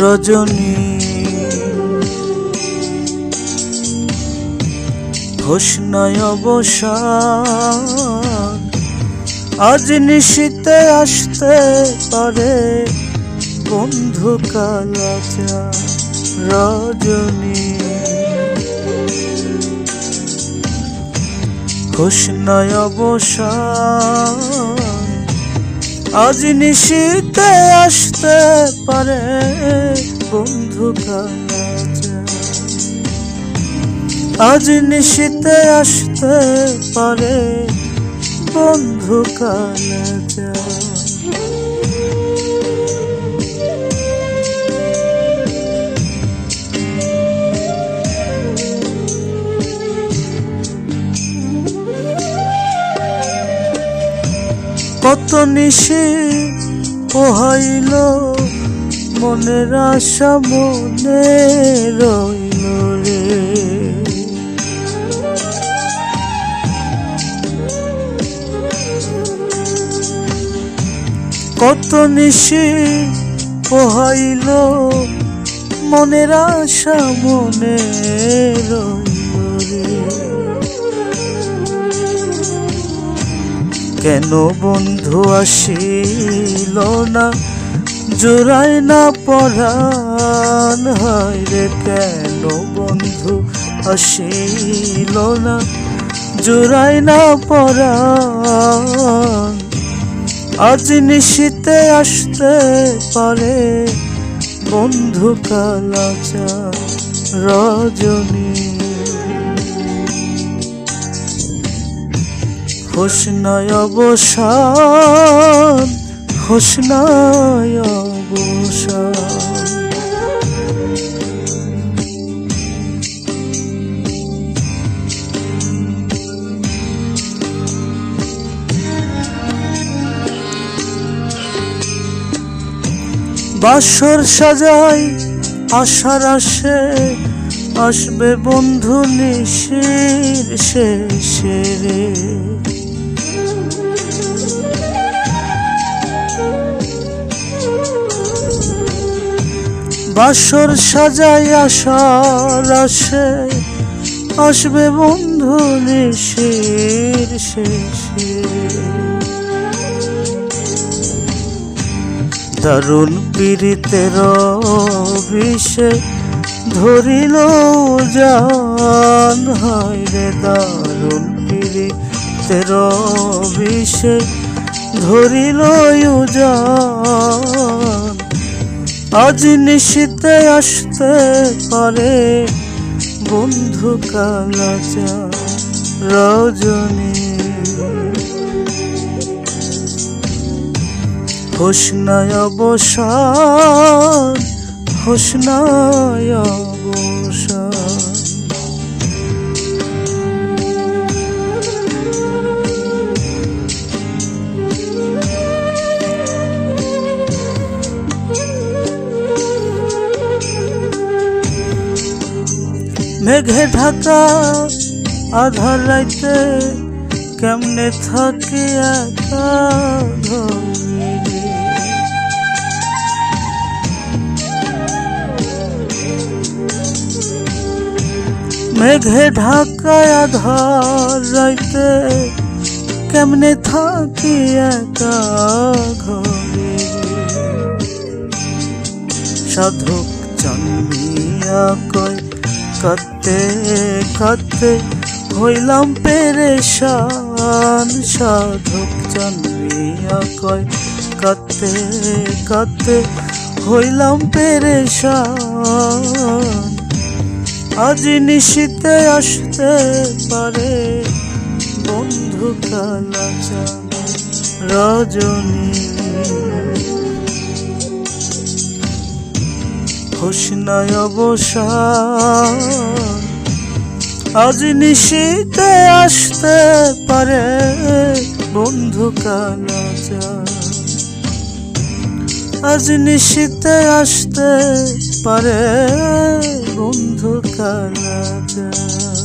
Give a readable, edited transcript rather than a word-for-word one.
রজনী হোসনায় অবসান, আজ নিশীতে আসতে পারে বন্ধু কালাচার। রজনী হোসনায় অবসান, আজ নিশীতে আসতে পারে বন্ধু কালাচার। আজ নিশীতে আসতে পারে বন্ধু কালাচার। কত নিশি পোহাইল মনের আশা মনে রইল রে। কত নিশি পোহাইল মনের আশা মনে রইল রে। কেন বন্ধু আসিল না, জোড়ায় না পরাণ হয় রে। কেন বন্ধু আসিল না, জোড়ায় না পরাণ। আজ নিশীতে আসতে পারে বন্ধু কালাচার। রজনী হোসনায় অবসান, হোসনায় অবসান। বাসর সাজাই আশার আসে, আসবে বন্ধু নিশীর শেষে রে। বাসর সাজাই আশার আসে, আসবে বন্ধু নিশীর শেষে। দারুণ পীড়িতের বিষে ধরিল জান হয় রে। দারুণ পীড়িতের বিষে ধরিল জান। আজ নিশীতে আসতে পারে বন্ধু কালাচার। রজনী হোসনায় অবসান, হোসনায় অবসান। মেঘে ঢাকা আধার রাইতে কেমনে থাকি একা ঘরে। মেঘে ঢাকা আধার রাইতে কেমনে থাকি একা ঘরে। সাধক চান্দিয়া কয় কাঁদতে কাঁদতে হইলাম পেরেশান। সাধক চান্দিয়া কয় কাঁদতে কাঁদতে হইলাম পেরেশান। আজ নিশীতে আসতে পারে বন্ধু কালাচার। রজনী হোসনায় অবসান, আজ নিশীতে আসতে পারে বন্ধু কালাচার। আজ নিশীতে আসতে পারে বন্ধু কালাচার।